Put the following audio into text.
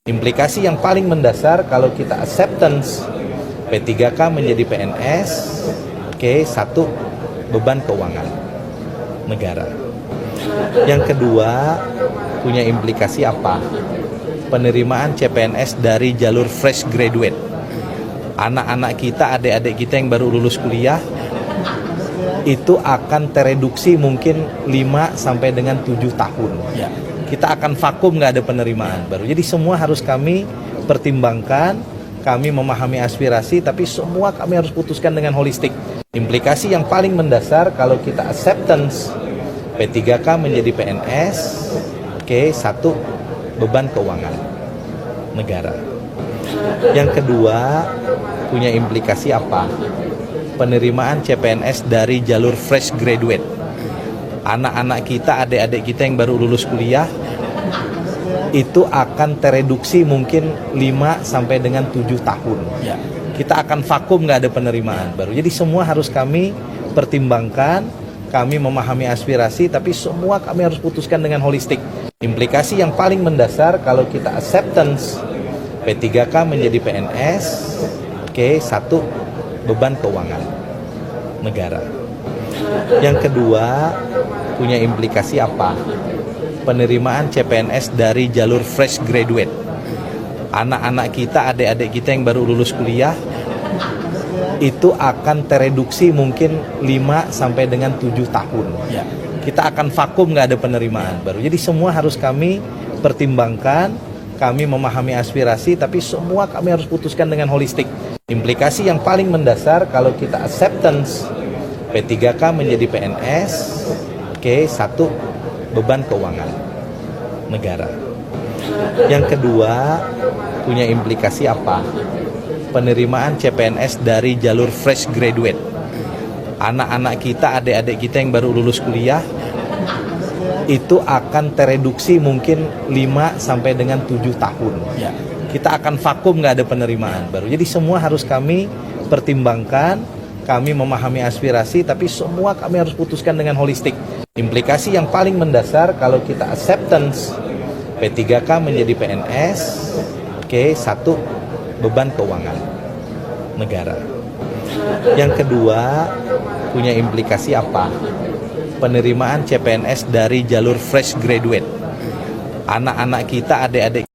Implikasi yang paling mendasar kalau kita acceptance P3K menjadi PNS, satu, beban keuangan negara. Yang kedua, punya implikasi apa? Penerimaan CPNS dari jalur fresh graduate. Anak-anak kita, adik-adik kita yang baru lulus kuliah, itu akan tereduksi mungkin 5 sampai dengan 7 tahun. Ya. Kita akan vakum, nggak ada penerimaan baru. Jadi semua harus kami pertimbangkan, kami memahami aspirasi, tapi semua kami harus putuskan dengan holistik. Implikasi yang paling mendasar kalau kita acceptance P3K menjadi PNS, satu, beban keuangan negara. Yang kedua, punya implikasi apa? Penerimaan CPNS dari jalur fresh graduate. Anak-anak kita, adik-adik kita yang baru lulus kuliah, itu akan tereduksi mungkin 5 sampai dengan 7 tahun. Ya. Kita akan vakum, nggak ada penerimaan baru. Jadi semua harus kami pertimbangkan, kami memahami aspirasi, tapi semua kami harus putuskan dengan holistik. Implikasi yang paling mendasar kalau kita acceptance P3K menjadi PNS, satu, beban keuangan negara. Yang kedua, punya implikasi apa? Penerimaan CPNS dari jalur fresh graduate. Anak-anak kita, adik-adik kita yang baru lulus kuliah, itu akan tereduksi mungkin 5 sampai dengan 7 tahun. Ya. Kita akan vakum, nggak ada penerimaan baru. Jadi semua harus kami pertimbangkan, kami memahami aspirasi, tapi semua kami harus putuskan dengan holistik. Implikasi yang paling mendasar kalau kita acceptance P3K menjadi PNS, satu, beban keuangan negara. Yang kedua, punya implikasi apa? Penerimaan CPNS dari jalur fresh graduate. Anak-anak kita, adik-adik kita yang baru lulus kuliah, itu akan tereduksi mungkin 5 sampai dengan 7 tahun. Ya. Kita akan vakum, nggak ada penerimaan baru. Jadi semua harus kami pertimbangkan, kami memahami aspirasi, tapi semua kami harus putuskan dengan holistik. Implikasi yang paling mendasar kalau kita acceptance P3K menjadi PNS, satu, beban keuangan negara. Yang kedua, punya implikasi apa? Penerimaan CPNS dari jalur fresh graduate. Anak-anak kita, adik-adik